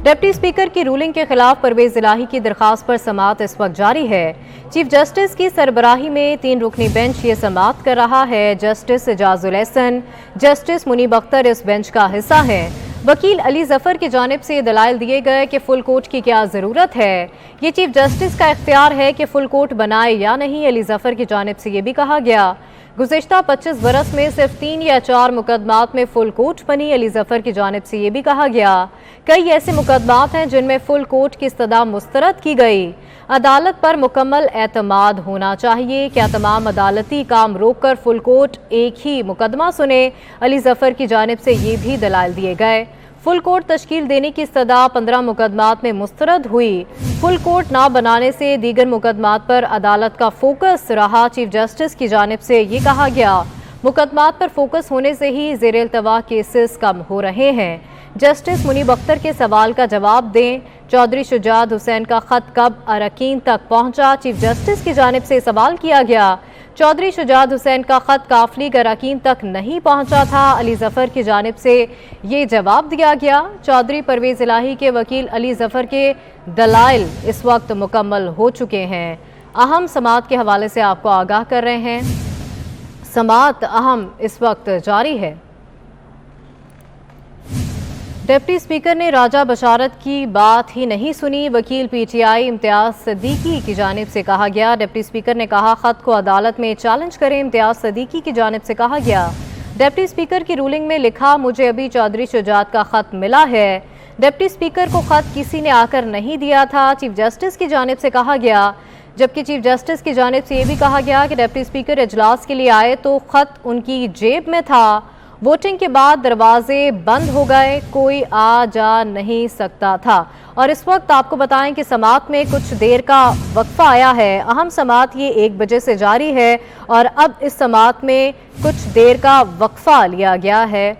Deputy speaker की ruling के खिलाफ परवेज इलाही की दरखास्त पर समाअत इस वक्त जारी है। चीफ जस्टिस की सरबराही में 3 रुकनी बेंच ये समाअत कर रहा है। जस्टिस एजाजुल एहसन, जस्टिस मुनीब अख्तर इस बेंच का हिस्सा है। वकील अली जफर की जानिब से दलाइल दिए गए कि फुल कोर्ट की क्या ज़रूरत है। ये चीफ जस्टिस का इख्तियार है कि फुल कोर्ट बनाए या नहीं। अली जफर की जानिब से ये भी कहा गया गुज़िश्ता 25 बरस में सिर्फ 3 या 4 मुकदमात में फुल कोर्ट बनी। अली जफर की जानिब से ये भी कहा गया कई ऐसे मुकदमात हैं जिनमें फुल कोर्ट की इस्तदा मुस्तरद की गई। अदालत पर मुकम्मल एतमाद होना चाहिए। क्या तमाम अदालती काम रोककर फुल कोर्ट एक ही मुकदमा सुने। अली जफर की जानिब से ये भी दलाइल दिए गए। फुल कोर्ट तश्कील देने की इस्तदा 15 मुकदमात में मुस्तरद हुई। फुल कोर्ट ना बनाने से दीगर मुकदमात पर अदालत का फोकस रहा। चीफ जस्टिस की जानिब से ये कहा गया मुकदमात पर फोकस होने से ही ज़ेर इल्तवा केसेस कम हो रहे हैं। जस्टिस मुनीब अख्तर के सवाल का जवाब दें। चौधरी शुजात हुसैन का खत कब अरकान तक पहुंचा। चीफ जस्टिस की जानिब से सवाल किया गया चौधरी शुजात हुसैन का खत काफली अरकान तक नहीं पहुंचा था। अली जफर की जानिब से ये जवाब दिया गया चौधरी परवेज इलाही के वकील अली जफर के दलाइल इस वक्त मुकम्मल हो चुके हैं। अहम समाअत के हवाले से आपको आगाह कर रहे हैं। समाअत अहम इस वक्त जारी है। डिप्टी स्पीकर ने राजा बशारत की बात ही नहीं सुनी। वकील पीटीआई इम्तियाज सदीकी की जानिब से कहा गया डिप्टी स्पीकर ने कहा खत को अदालत में चैलेंज करें। इम्तियाज सदीकी की जानिब से कहा गया डिप्टी स्पीकर की रूलिंग में लिखा मुझे अभी चौधरी शुजात का खत मिला है। डिप्टी स्पीकर को खत किसी ने आकर नहीं दिया था। चीफ जस्टिस की जानिब से कहा गया जबकि चीफ जस्टिस की जानिब से यह भी कहा गया कि डिप्टी स्पीकर इजलास के लिए आए तो खत उनकी जेब में था। वोटिंग के बाद दरवाजे बंद हो गए, कोई आ जा नहीं सकता था। और इस वक्त आपको बताएं कि समाअत में कुछ देर का वक्फा आया है। अहम समाअत ये 1 बजे से जारी है और अब इस समाअत में कुछ देर का वक्फा लिया गया है।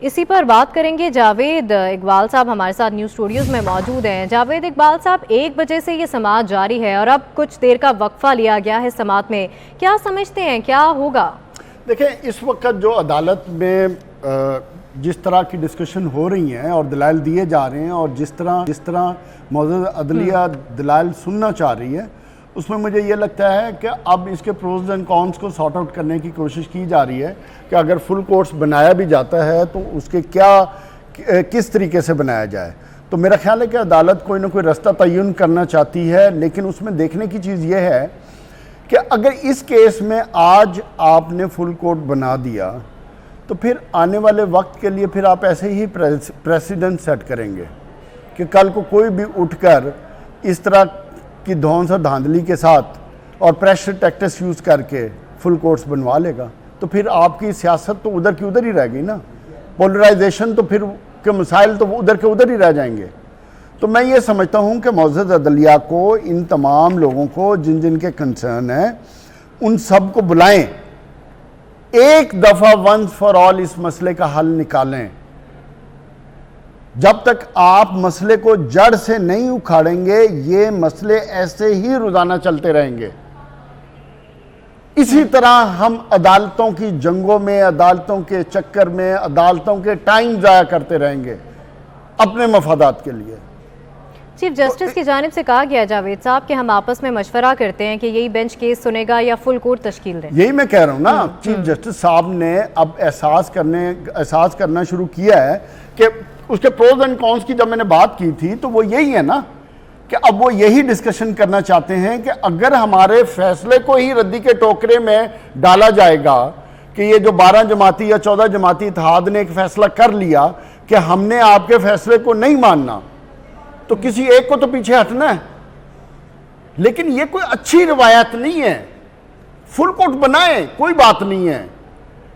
इसी पर बात करेंगे। जावेद इकबाल साहब हमारे साथ न्यूज़ स्टूडियोज़ में मौजूद हैं। जावेद इकबाल साहब, 1 बजे से ये समाअत जारी है और अब कुछ देर का वक्फा लिया गया है समाअत में, क्या समझते हैं क्या होगा? देखें, इस वक्त जो अदालत में जिस तरह की डिस्कशन हो रही हैं और दलाइल दिए जा रहे हैं और जिस तरह मौजूद अदलिया दलाइल सुनना चाह रही है, उसमें मुझे ये लगता है कि अब इसके प्रोज एंड कॉन्स को सॉर्ट आउट करने की कोशिश की जा रही है कि अगर फुल कोर्ट्स बनाया भी जाता है तो उसके किस तरीके से बनाया जाए। तो मेरा ख्याल है कि अदालत कोई ना कोई रास्ता तयन करना चाहती है, लेकिन उसमें देखने की चीज़ ये है कि अगर इस केस में आज आपने फुल कोर्ट बना दिया तो फिर आने वाले वक्त के लिए फिर आप ऐसे ही प्रेसिडेंट सेट करेंगे कि कल को कोई भी उठकर इस तरह की धौंस और धांधली के साथ और प्रेशर टैक्टिक्स यूज़ करके फुल कोर्ट्स बनवा लेगा। तो फिर आपकी सियासत तो उधर की उधर ही रह गई ना। पोलराइजेशन तो फिर के मसाइल तो उधर के उधर ही रह जाएंगे। तो मैं ये समझता हूँ कि मौजूद अदलिया को, इन तमाम लोगों को जिन जिन के कंसर्न है, उन सब को बुलाएं, एक दफ़ा वंस फॉर ऑल इस मसले का हल निकालें। जब तक आप मसले को जड़ से नहीं उखाड़ेंगे, ये मसले ऐसे ही रोजाना चलते रहेंगे। इसी तरह हम अदालतों की जंगों में, अदालतों के चक्कर में, अदालतों के टाइम ज़ाया करते रहेंगे अपने मफादात के लिए। चीफ जस्टिस की जानिब से कहा गया जावेद साहब कि हम आपस में मशवरा करते हैं कि यही बेंच केस सुनेगा या फुल कोर्ट तश्कील दें। यही मैं कह रहा हूँ ना, चीफ जस्टिस साहब ने अब एहसास करना शुरू किया है कि उसके प्रोज एंड कॉन्स की जब मैंने बात की थी तो वो यही है ना कि अब वो यही डिस्कशन करना चाहते हैं कि अगर हमारे फैसले को ही रद्दी के टोकरे में डाला जाएगा कि ये जो 12 जमाती या 14 जमाती इत्तेहाद ने एक फैसला कर लिया कि हमने आपके फैसले को नहीं मानना, तो किसी एक को तो पीछे हटना है। लेकिन ये कोई अच्छी रवायत नहीं है। फुल कोर्ट बनाए, कोई बात नहीं है,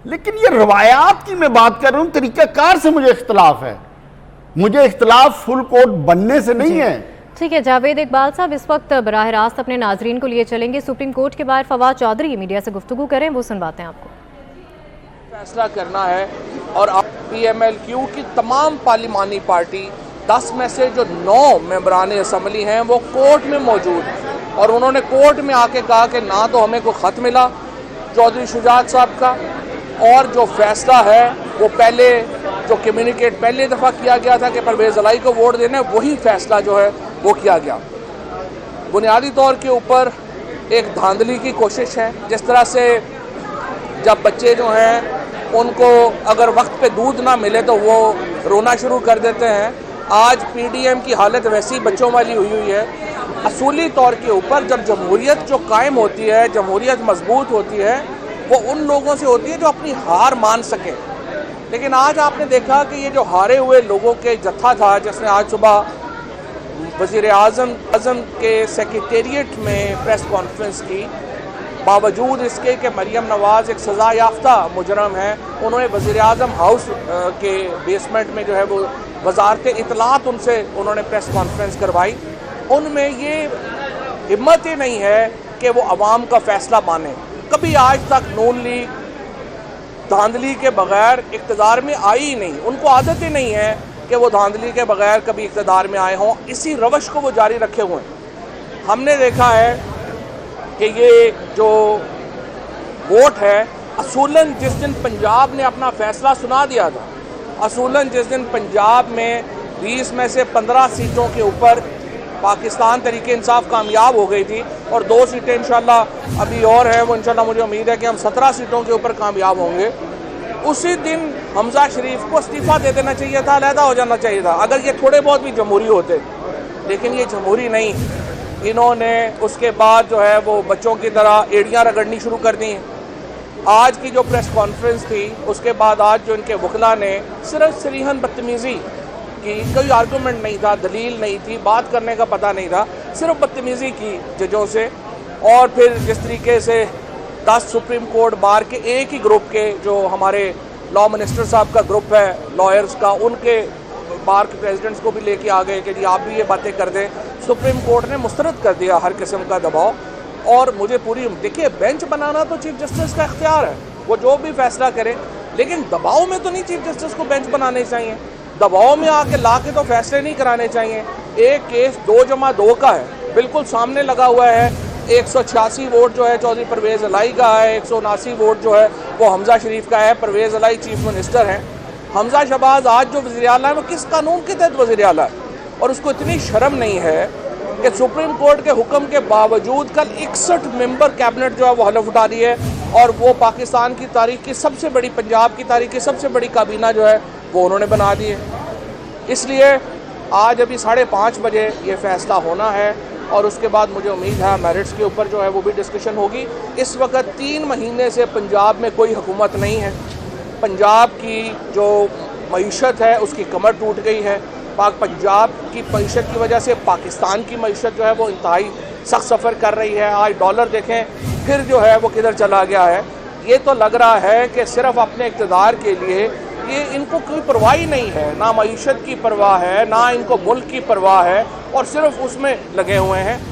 लेकिन ये रवायात की मैं बात कर रहा हूं, तरीकाकार से मुझे इख्तलाफ है। मुझे इख्तलाफ फुल कोर्ट बनने से नहीं है। ठीक है जावेद इकबाल साहब, इस वक्त बराह रास्त अपने नाजरीन को लिए चलेंगे। सुप्रीम कोर्ट के बाहर फवाद चौधरी मीडिया से गुफ्तगू करें, वो सुनवाते हैं आपको। फैसला करना है और PMLQ की तमाम पार्लिमानी पार्टी 10 में से जो 9 मेंबरान असम्बली हैं वो कोर्ट में मौजूद हैं और उन्होंने कोर्ट में आके कहा कि ना तो हमें कोई ख़त मिला चौधरी शुजात साहब का, और जो फैसला है वो पहले जो कम्युनिकेट पहली दफ़ा किया गया था कि परवेज़ इलाही को वोट देना, वही फैसला जो है वो किया गया। बुनियादी तौर के ऊपर एक धांधली की कोशिश है, जिस तरह से जब बच्चे जो हैं उनको अगर वक्त पे दूध ना मिले तो वो रोना शुरू कर देते हैं। आज पीडीएम की हालत वैसी बच्चों वाली हुई है। असूली तौर के ऊपर जब जमहूरियत जो कायम होती है, जमहूरियत मजबूत होती है, वो उन लोगों से होती है जो अपनी हार मान सकें। लेकिन आज आपने देखा कि ये जो हारे हुए लोगों के जत्था था, जिसने आज सुबह वज़ीर आज़म के सेक्रेटेरिएट में प्रेस कॉन्फ्रेंस की, बावजूद इसके कि मरियम नवाज़ एक सज़ा याफ्ता मुजरम है, उन्होंने वज़ीर आज़म हाउस के बेसमेंट में जो है वो वजारत इत्तलात उनसे उन्होंने प्रेस कॉन्फ्रेंस करवाई। उनमें ये हिम्मत ही नहीं है कि वो अवाम का फ़ैसला माने। कभी आज तक नून लीग धांधली के बगैर इक़्तिदार में आई ही नहीं, उनको आदत ही नहीं है कि वो धांधली के बगैर कभी इक़्तिदार में आए हों। इसी रवश को वो जारी रखे हुए हैं। हमने देखा है कि ये जो वोट है, असूलन जिस दिन पंजाब ने अपना फ़ैसला सुना दिया था, असूलन जिस दिन पंजाब में 20 में से 15 सीटों के ऊपर पाकिस्तान तरीके इंसाफ कामयाब हो गई थी और 2 सीटें इंशाल्लाह अभी और हैं, वो इंशाल्लाह मुझे उम्मीद है कि हम 17 सीटों के ऊपर कामयाब होंगे। उसी दिन हमजा शरीफ को इस्तीफ़ा दे देना चाहिए था, अलहदा हो जाना चाहिए था, अगर ये थोड़े बहुत भी जमहूरी होते। लेकिन ये जमहूरी नहीं, इन्होंने उसके बाद जो है वो बच्चों की तरह एड़ियाँ रगड़नी शुरू कर दी। आज की जो प्रेस कॉन्फ्रेंस थी, उसके बाद आज जो इनके वकला ने सिर्फ सरीहन बदतमीज़ी की, कोई आर्गूमेंट नहीं था, दलील नहीं थी, बात करने का पता नहीं था, सिर्फ बदतमीज़ी की जजों से। और फिर जिस तरीके से 10 सुप्रीम कोर्ट बार के एक ही ग्रुप के, जो हमारे लॉ मिनिस्टर साहब का ग्रुप है लॉयर्स का, उनके बार के प्रेसिडेंट्स को भी लेके आ गए कि जी आप भी ये बातें कर दें। सुप्रीम कोर्ट ने मुस्तरद कर दिया हर किस्म का दबाव। और मुझे पूरी, देखिए बेंच बनाना तो चीफ जस्टिस का इख्तियार है, वो जो भी फैसला करे, लेकिन दबाव में तो नहीं चीफ जस्टिस को बेंच बनाने चाहिए। दबाव में आके ला के तो फैसले नहीं कराने चाहिए। एक केस 2+2 का है, बिल्कुल सामने लगा हुआ है। 186 वोट जो है चौधरी परवेज़ इलाही का है, 179 वोट जो है वो हमजा शरीफ का है। परवेज़ इलाही चीफ मिनिस्टर हैं। हमजा शहबाज आज जो वज़ीर आला है वो किस कानून के तहत वज़ीर आला है? और उसको इतनी शर्म नहीं है कि सुप्रीम कोर्ट के हुक्म के बावजूद कल 61 मेंबर कैबिनेट जो है वो हलफ उठा रही है, और वो पाकिस्तान की तारीख की सबसे बड़ी, पंजाब की तारीख की सबसे बड़ी काबीना जो है वो उन्होंने बना दी है। इसलिए आज अभी 5:30 बजे ये फ़ैसला होना है, और उसके बाद मुझे उम्मीद है मेरिट्स के ऊपर जो है वो भी डिस्कशन होगी। इस वक्त 3 महीने से पंजाब में कोई हुकूमत नहीं है। पंजाब की जो मईशत है उसकी कमर टूट गई है। पंजाब की मईशत की वजह से पाकिस्तान की मईशत जो है वो इंतहाई सख्त सफ़र कर रही है। आज डॉलर देखें फिर जो है वो किधर चला गया है। ये तो लग रहा है कि सिर्फ अपने इक़्तिदार के लिए ये इनको कोई परवाह ही नहीं है, ना मईशत की परवाह है, ना इनको मुल्क की परवाह है, और सिर्फ उसमें लगे हुए हैं।